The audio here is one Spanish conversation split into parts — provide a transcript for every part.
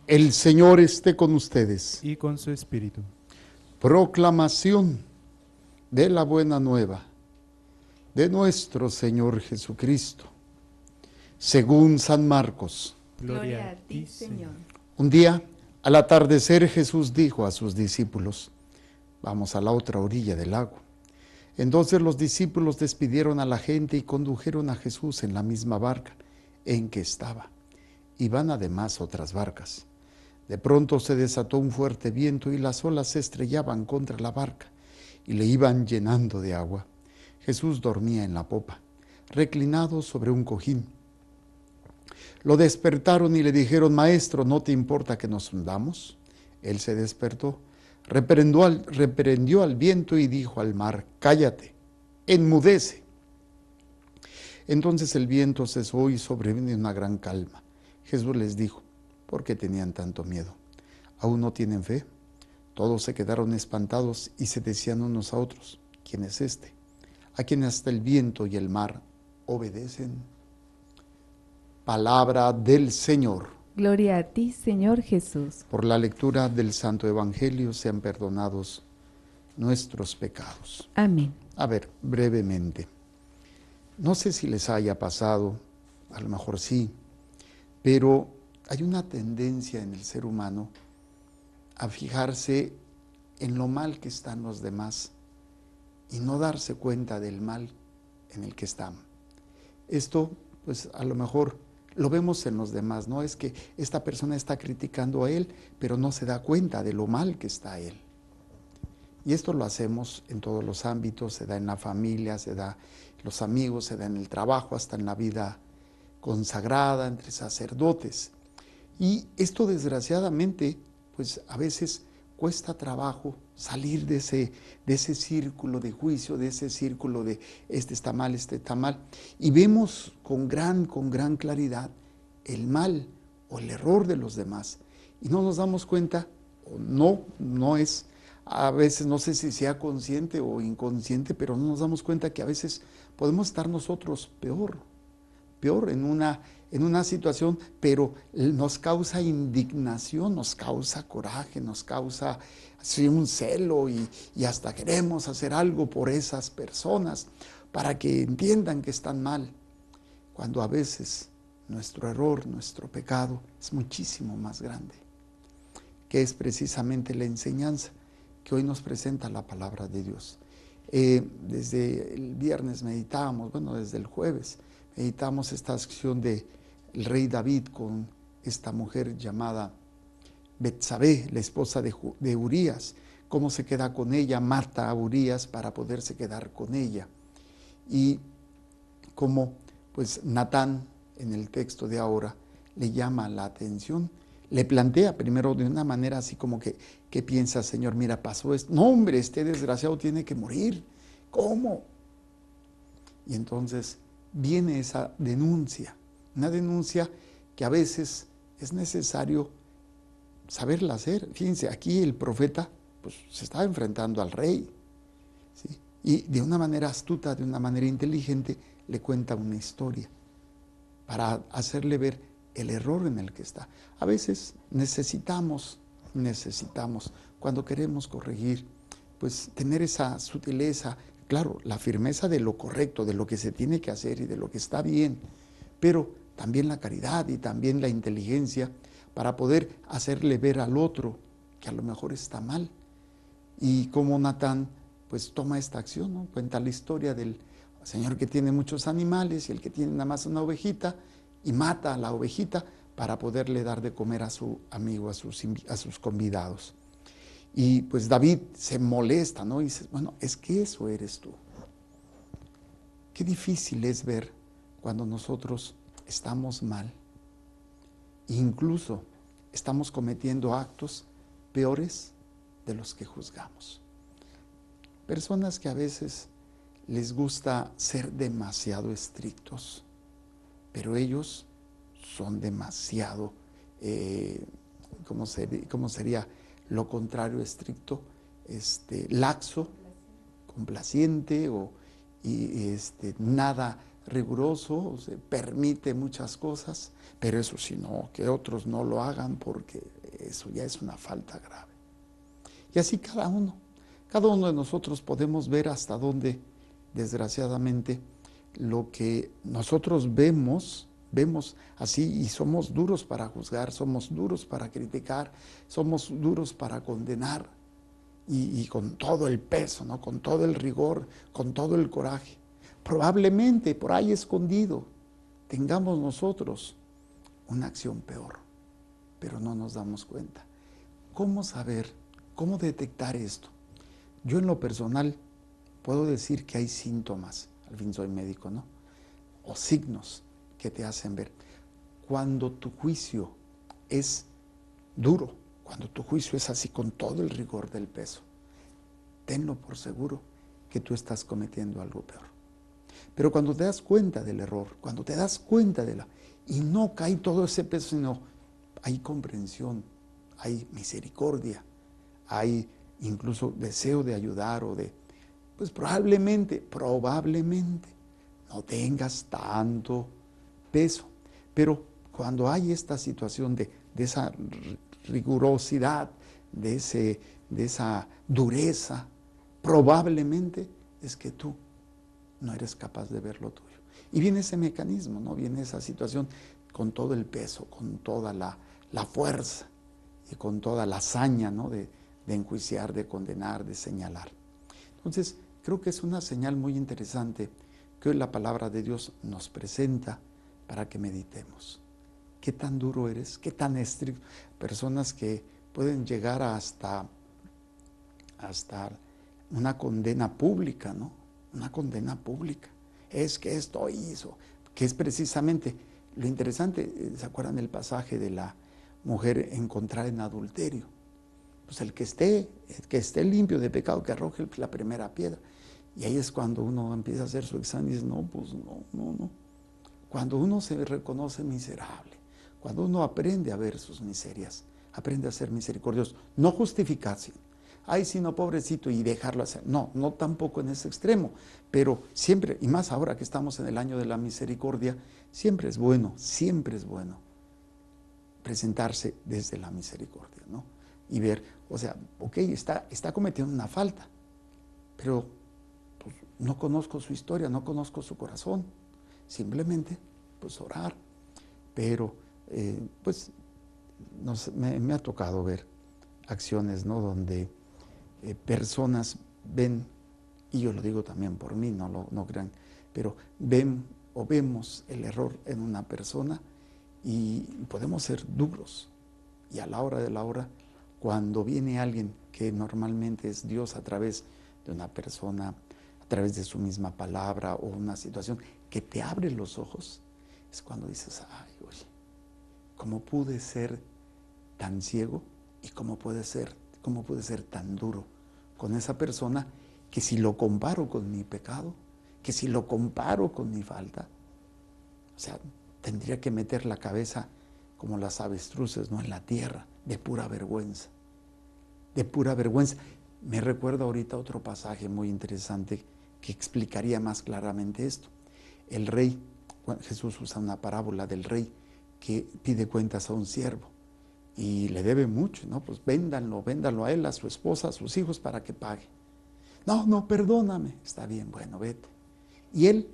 El Señor esté con ustedes. y con su espíritu. Proclamación de la buena nueva de nuestro Señor Jesucristo, según San Marcos. Gloria a ti, Señor. Un día, al atardecer, Jesús dijo a sus discípulos: vamos a la otra orilla del lago. Entonces los discípulos despidieron a la gente y condujeron a Jesús en la misma barca en que estaba. Iban además otras barcas. De pronto se desató un fuerte viento y las olas se estrellaban contra la barca y le iban llenando de agua. Jesús dormía en la popa, reclinado sobre un cojín. Lo despertaron y le dijeron: Maestro, ¿no te importa que nos hundamos? Él se despertó, reprendió al viento y dijo al mar: cállate, enmudece. Entonces el viento cesó y sobrevino una gran calma. Jesús les dijo: ¿por qué tenían tanto miedo? ¿Aún no tienen fe? Todos se quedaron espantados y se decían unos a otros: ¿quién es este, a quien hasta el viento y el mar obedecen? Palabra del Señor. Gloria a ti, Señor Jesús. Por la lectura del Santo Evangelio sean perdonados nuestros pecados. Amén. A ver, brevemente. No sé si les haya pasado, a lo mejor sí, pero hay una tendencia en el ser humano a fijarse en lo mal que están los demás y no darse cuenta del mal en el que están. Esto, pues a lo mejor lo vemos en los demás, ¿no? Es que esta persona está criticando a él, pero no se da cuenta de lo mal que está él. Y esto lo hacemos en todos los ámbitos, se da en la familia, se da en los amigos, se da en el trabajo, hasta en la vida consagrada, entre sacerdotes. Y esto desgraciadamente, pues a veces cuesta trabajo salir de ese círculo de juicio, de ese círculo de este está mal, este está mal. Y vemos con gran claridad el mal o el error de los demás. Y no nos damos cuenta, o no es, a veces no sé si sea consciente o inconsciente, pero no nos damos cuenta que a veces podemos estar nosotros peor en una situación, pero nos causa indignación, nos causa coraje, nos causa así un celo y hasta queremos hacer algo por esas personas para que entiendan que están mal, cuando a veces nuestro error, nuestro pecado es muchísimo más grande, que es precisamente la enseñanza que hoy nos presenta la palabra de Dios. Desde el viernes meditábamos, desde el jueves, meditamos esta acción del rey David con esta mujer llamada Betsabé, la esposa de Urías, cómo se queda con ella, mata a Urías para poderse quedar con ella. Y cómo pues Natán, en el texto de ahora, le llama la atención, le plantea primero de una manera así como que, ¿qué piensa, Señor? Mira, pasó esto. No, hombre, este desgraciado tiene que morir. ¿Cómo? Y entonces viene esa denuncia, una denuncia que a veces es necesario saberla hacer. Fíjense, aquí el profeta pues, se estaba enfrentando al rey, ¿sí? Y de una manera astuta, de una manera inteligente, le cuenta una historia para hacerle ver el error en el que está. A veces necesitamos, cuando queremos corregir, pues tener esa sutileza, claro, la firmeza de lo correcto, de lo que se tiene que hacer y de lo que está bien, pero también la caridad y también la inteligencia para poder hacerle ver al otro que a lo mejor está mal. Y como Natán pues toma esta acción, ¿no? Cuenta la historia del señor que tiene muchos animales y el que tiene nada más una ovejita y mata a la ovejita para poderle dar de comer a su amigo, a sus convidados. Y pues David se molesta, ¿no? Y dice, bueno, es que eso eres tú. Qué difícil es ver cuando nosotros estamos mal. Incluso estamos cometiendo actos peores de los que juzgamos. Personas que a veces les gusta ser demasiado estrictos, pero ellos son demasiado, ¿cómo sería lo contrario estricto? Laxo, complaciente y nada riguroso, se permite muchas cosas, pero eso sí, no, que otros no lo hagan porque eso ya es una falta grave. Y así cada uno de nosotros podemos ver hasta dónde, desgraciadamente, lo que nosotros vemos así, y somos duros para juzgar, somos duros para criticar, somos duros para condenar, y con todo el peso, ¿no? Con todo el rigor, con todo el coraje. Probablemente por ahí escondido tengamos nosotros una acción peor, pero no nos damos cuenta. ¿Cómo saber, cómo detectar esto? Yo en lo personal puedo decir que hay síntomas, al fin soy médico, ¿no? O signos que te hacen ver. Cuando tu juicio es duro, cuando tu juicio es así con todo el rigor del peso, tenlo por seguro que tú estás cometiendo algo peor. Pero cuando te das cuenta del error, cuando te das cuenta y no cae todo ese peso, sino hay comprensión, hay misericordia, hay incluso deseo de ayudar pues probablemente no tengas tanto peso. Pero cuando hay esta situación de esa rigurosidad, de esa dureza, probablemente es que tú no eres capaz de ver lo tuyo. Y viene ese mecanismo, ¿no? Viene esa situación con todo el peso, con toda la fuerza y con toda la hazaña, ¿no? de enjuiciar, de condenar, de señalar. Entonces, creo que es una señal muy interesante que hoy la palabra de Dios nos presenta para que meditemos. ¿Qué tan duro eres? ¿Qué tan estricto? Personas que pueden llegar hasta una condena pública, ¿no? Una condena pública. Es que esto hizo, que es precisamente lo interesante. ¿Se acuerdan el pasaje de la mujer encontrada en adulterio? Pues el que esté limpio de pecado, que arroje la primera piedra. Y ahí es cuando uno empieza a hacer su examen y dice, no. Cuando uno se reconoce miserable, cuando uno aprende a ver sus miserias, aprende a ser misericordioso, no justificación. Ay, si no, pobrecito, y dejarlo hacer. No tampoco en ese extremo, pero siempre, y más ahora que estamos en el año de la misericordia, siempre es bueno presentarse desde la misericordia, ¿no? Y ver, ok, está cometiendo una falta, pero pues, no conozco su historia, no conozco su corazón, simplemente pues orar. Pero pues me ha tocado ver acciones, ¿no? Donde personas ven, y yo lo digo también por mí, no crean, pero ven o vemos el error en una persona y podemos ser duros. Y a la hora de la hora, cuando viene alguien que normalmente es Dios a través de una persona, a través de su misma palabra o una situación que te abre los ojos, es cuando dices, ay, oye, ¿cómo pude ser tan ciego y cómo pude ser tan duro con esa persona, que si lo comparo con mi pecado, que si lo comparo con mi falta, tendría que meter la cabeza como las avestruces, ¿no? En la tierra, de pura vergüenza, de pura vergüenza. Me recuerda ahorita otro pasaje muy interesante que explicaría más claramente esto. El rey, Jesús usa una parábola del rey que pide cuentas a un siervo y le debe mucho, ¿no? Pues véndanlo a él, a su esposa, a sus hijos para que pague. No, perdóname. Está bien, bueno, vete. Y él,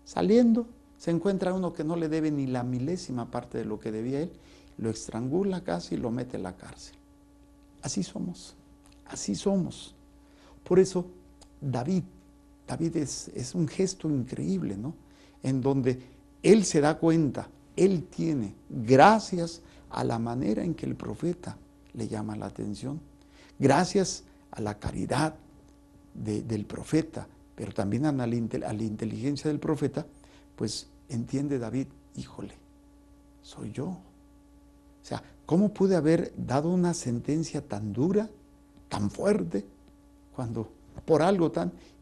saliendo, se encuentra uno que no le debe ni la milésima parte de lo que debía él, lo estrangula casi y lo mete en la cárcel. Así somos. Por eso David es un gesto increíble, ¿no? En donde él se da cuenta, él tiene, gracias a la manera en que el profeta le llama la atención, gracias a la caridad del profeta, pero también a la inteligencia del profeta, pues entiende David, híjole, soy yo. ¿Cómo pude haber dado una sentencia tan dura, tan fuerte, cuando por algo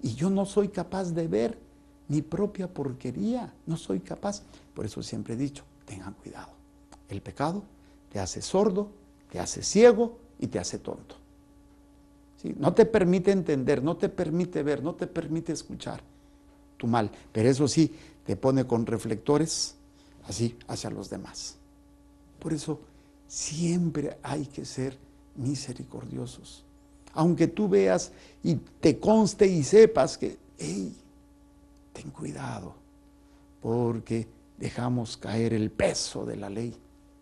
y yo no soy capaz de ver mi propia porquería, no soy capaz? Por eso siempre he dicho, tengan cuidado, el pecado te hace sordo, te hace ciego y te hace tonto. ¿Sí? No te permite entender, no te permite ver, no te permite escuchar tu mal, pero eso sí, te pone con reflectores así hacia los demás. Por eso siempre hay que ser misericordiosos. Aunque tú veas y te conste y sepas que, hey, ten cuidado, porque dejamos caer el peso de la ley.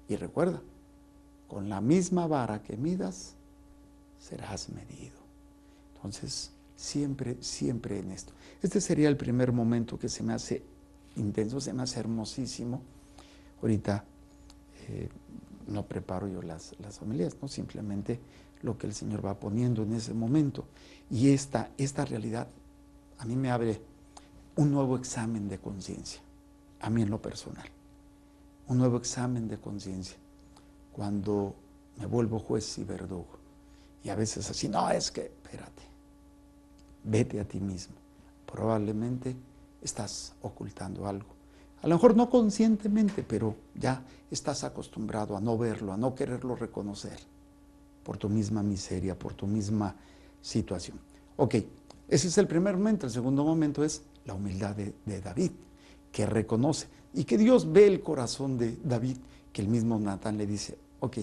Y recuerda, con la misma vara que midas, serás medido. Entonces, siempre, siempre en esto. Este sería el primer momento que se me hace intenso, se me hace hermosísimo. Ahorita no preparo yo las homilías, ¿no? Simplemente lo que el Señor va poniendo en ese momento. Y esta realidad a mí me abre un nuevo examen de conciencia, a mí en lo personal. Un nuevo examen de conciencia, cuando me vuelvo juez y verdugo. Y a veces así, no, es que, espérate, vete a ti mismo. Probablemente estás ocultando algo. A lo mejor no conscientemente, pero ya estás acostumbrado a no verlo, a no quererlo reconocer, por tu misma miseria, por tu misma situación. Ok, ese es el primer momento. El segundo momento es la humildad de David, que reconoce y que Dios ve el corazón de David, que el mismo Natán le dice, ok,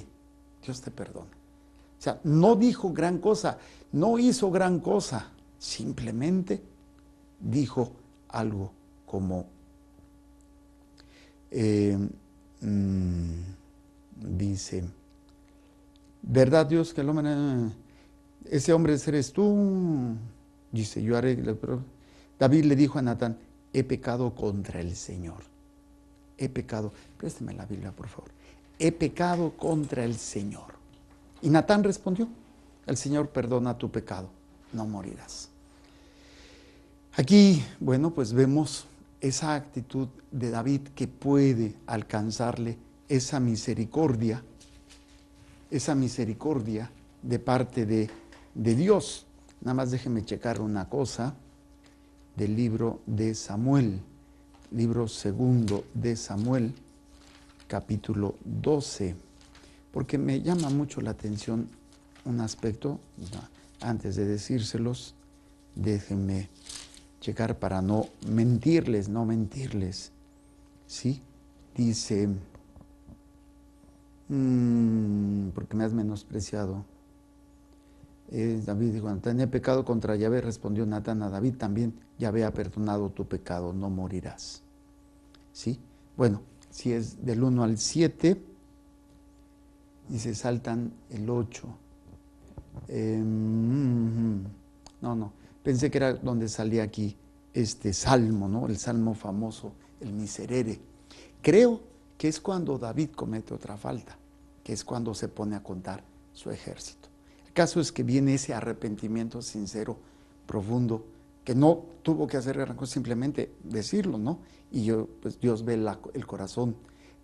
Dios te perdona. O sea, no dijo gran cosa, no hizo gran cosa, simplemente dijo algo como, dice, ¿verdad Dios que el hombre, ese hombre eres tú? Dice, yo haré. David le dijo a Natán, he pecado contra el Señor. He pecado, présteme la Biblia por favor. He pecado contra el Señor. Y Natán respondió, el Señor perdona tu pecado, no morirás. Aquí, bueno, pues vemos esa actitud de David que puede alcanzarle esa misericordia de parte de Dios. Nada más déjeme checar una cosa del libro de Samuel, libro segundo de Samuel, capítulo 12, porque me llama mucho la atención un aspecto. Antes de decírselos, déjenme checar para no mentirles, ¿sí? Dice, porque me has menospreciado. David dijo, Natán, he pecado contra Yahvé, respondió Natán a David, también Yahvé ha perdonado tu pecado, no morirás. ¿Sí? Bueno, si es del 1 al 7, y se saltan el 8. No, pensé que era donde salía aquí este salmo, ¿no? El salmo famoso, el miserere. Creo que es cuando David comete otra falta, que es cuando se pone a contar su ejército. El caso es que viene ese arrepentimiento sincero, profundo, que no tuvo que hacer gran cosa, simplemente decirlo, ¿no? Y pues Dios ve el corazón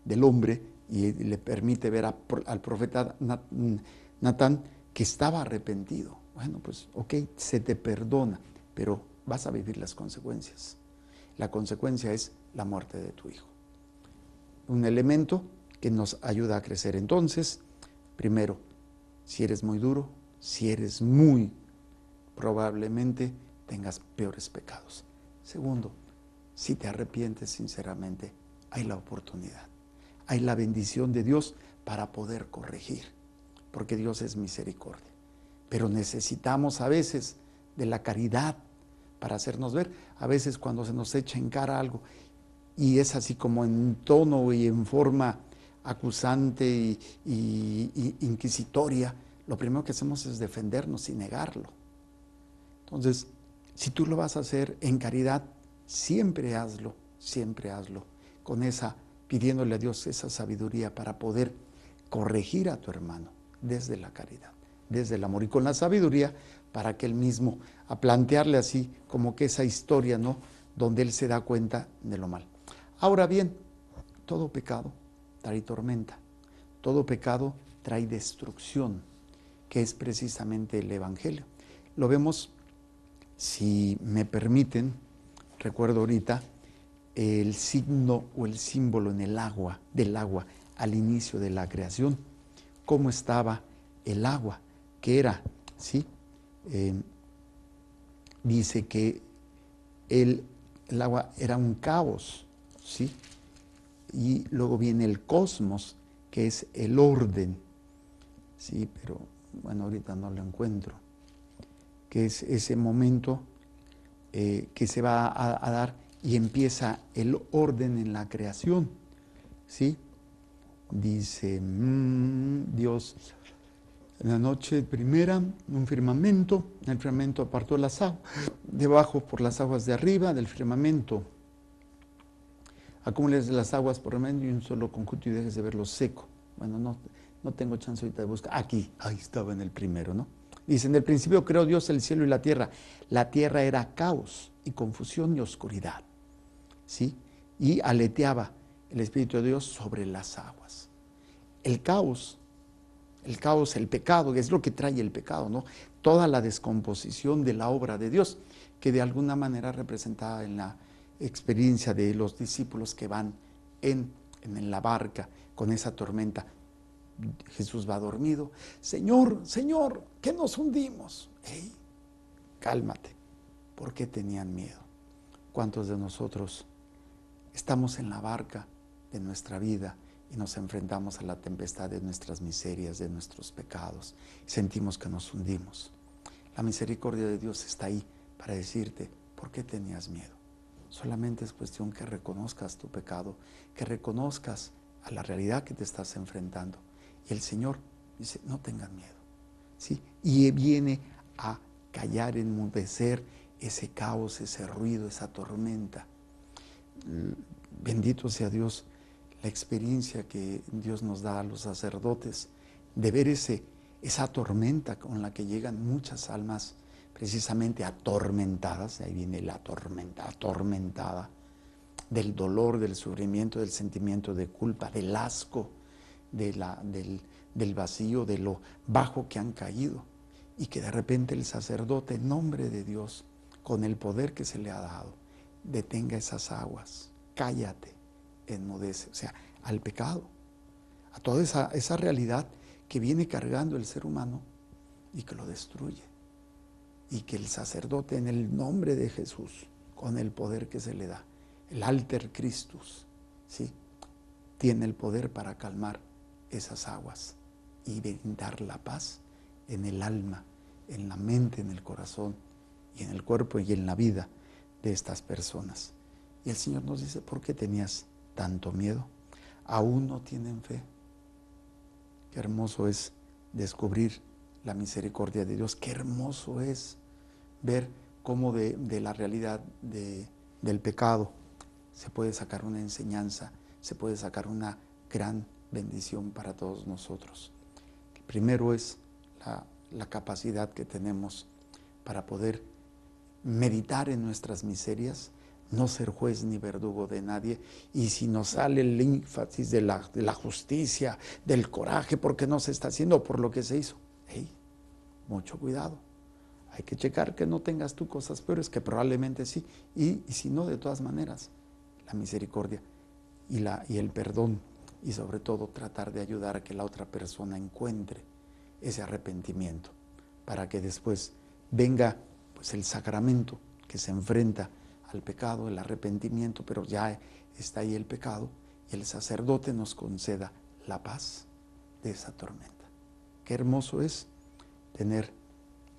del hombre y le permite ver al profeta Natán que estaba arrepentido. Bueno, pues ok, se te perdona, pero vas a vivir las consecuencias. La consecuencia es la muerte de tu hijo. Un elemento que nos ayuda a crecer. Entonces, primero, si eres muy duro, si eres muy, probablemente tengas peores pecados. Segundo, si te arrepientes sinceramente, hay la oportunidad, hay la bendición de Dios para poder corregir, porque Dios es misericordia. Pero necesitamos a veces de la caridad para hacernos ver. A veces cuando se nos echa en cara algo y es así como en tono y en forma acusante y inquisitoria, lo primero que hacemos es defendernos y negarlo. Entonces, si tú lo vas a hacer en caridad, siempre hazlo, con pidiéndole a Dios esa sabiduría para poder corregir a tu hermano desde la caridad, desde el amor y con la sabiduría para que él mismo, a plantearle así como que esa historia, ¿no? Donde él se da cuenta de lo mal. Ahora bien, todo pecado trae tormenta, todo pecado trae destrucción, que es precisamente el Evangelio. Lo vemos, si me permiten, recuerdo ahorita el signo o el símbolo en el agua, del agua al inicio de la creación, cómo estaba el agua, que era, ¿sí? Dice que el agua era un caos, ¿sí? Y luego viene el cosmos, que que es el orden. Sí, pero bueno, ahorita no lo encuentro. Que es ese momento que se va a dar y empieza el orden en la creación. ¿Sí? Dice Dios, en la noche primera, un firmamento, el firmamento apartó las aguas, debajo por las aguas de arriba del firmamento. Acúmules las aguas por medio y un solo conjunto y dejes de verlo seco. Bueno, no tengo chance ahorita de buscar. Aquí, ahí estaba en el primero, ¿no? Dice, en el principio creó Dios el cielo y la tierra. La tierra era caos y confusión y oscuridad, ¿sí? Y aleteaba el Espíritu de Dios sobre las aguas. El caos, el pecado, que es lo que trae el pecado, ¿no? Toda la descomposición de la obra de Dios, que de alguna manera representada en la experiencia de los discípulos que van en la barca con esa tormenta. Jesús va dormido. Señor, Señor, ¿qué nos hundimos? Hey, cálmate. ¿Por qué tenían miedo? ¿Cuántos de nosotros estamos en la barca de nuestra vida y nos enfrentamos a la tempestad de nuestras miserias, de nuestros pecados? Sentimos que nos hundimos. La misericordia de Dios está ahí para decirte, ¿por qué tenías miedo? Solamente es cuestión que reconozcas tu pecado, que reconozcas a la realidad que te estás enfrentando. Y el Señor dice, no tengan miedo, ¿sí? Y viene a callar, enmudecer ese caos, ese ruido, esa tormenta. Bendito sea Dios, la experiencia que Dios nos da a los sacerdotes de ver esa tormenta con la que llegan muchas almas precisamente atormentadas, de ahí viene la tormenta, atormentada, del dolor, del sufrimiento, del sentimiento de culpa, del asco, del vacío, de lo bajo que han caído, y que de repente el sacerdote, en nombre de Dios, con el poder que se le ha dado, detenga esas aguas, cállate, enmudece, o sea, al pecado, a toda esa realidad que viene cargando el ser humano y que lo destruye. Y que el sacerdote, en el nombre de Jesús, con el poder que se le da, el alter Christus, ¿sí?, tiene el poder para calmar esas aguas y brindar la paz en el alma, en la mente, en el corazón y en el cuerpo y en la vida de estas personas. Y el Señor nos dice, ¿por qué tenías tanto miedo? ¿Aún no tienen fe? Qué hermoso es descubrir la misericordia de Dios. Qué hermoso es ver cómo de la realidad del pecado se puede sacar una enseñanza, se puede sacar una gran bendición para todos nosotros. Primero es la capacidad que tenemos para poder meditar en nuestras miserias, no ser juez ni verdugo de nadie, y si nos sale el énfasis de la justicia, del coraje, porque no se está haciendo por lo que se hizo, hey, mucho cuidado. Hay que checar que no tengas tú cosas peores, que probablemente sí, y si no, de todas maneras, la misericordia y el perdón, y sobre todo tratar de ayudar a que la otra persona encuentre ese arrepentimiento, para que después venga pues el sacramento que se enfrenta al pecado, el arrepentimiento, pero ya está ahí el pecado, y el sacerdote nos conceda la paz de esa tormenta. Qué hermoso es tener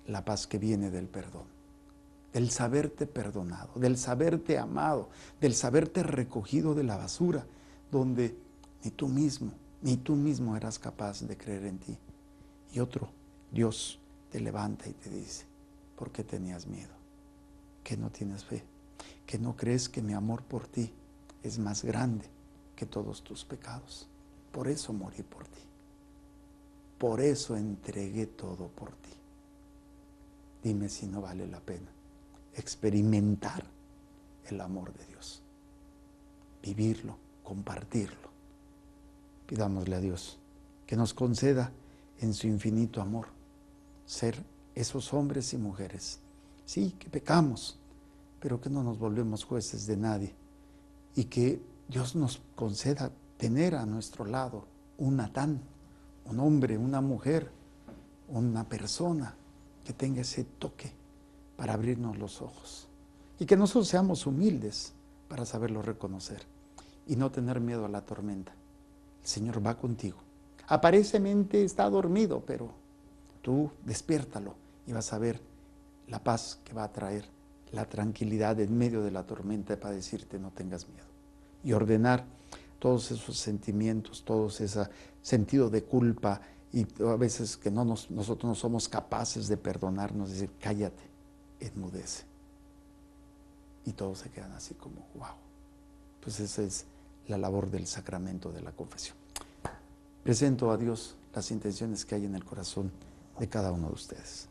la paz que viene del perdón, del saberte perdonado, del saberte amado, del saberte recogido de la basura, donde ni tú mismo eras capaz de creer en ti. Y otro Dios te levanta y te dice, ¿por qué tenías miedo? ¿Que no tienes fe? ¿Que no crees que mi amor por ti es más grande que todos tus pecados? Por eso morí por ti. Por eso entregué todo por ti. Dime si no vale la pena experimentar el amor de Dios, vivirlo, compartirlo. Pidámosle a Dios que nos conceda en su infinito amor ser esos hombres y mujeres, sí, que pecamos, pero que no nos volvemos jueces de nadie, y que Dios nos conceda tener a nuestro lado un Natán, un hombre, una mujer, una persona que tenga ese toque para abrirnos los ojos, y que nosotros seamos humildes para saberlo reconocer y no tener miedo a la tormenta. El Señor va contigo, aparentemente está dormido, pero tú despiértalo y vas a ver la paz que va a traer, la tranquilidad en medio de la tormenta para decirte no tengas miedo. Y ordenar todos esos sentimientos, todos ese sentido de culpa y a veces que nosotros no somos capaces de perdonarnos, decir cállate, enmudece. Y todos se quedan así como wow. Pues esa es la labor del sacramento de la confesión. Presento a Dios las intenciones que hay en el corazón de cada uno de ustedes.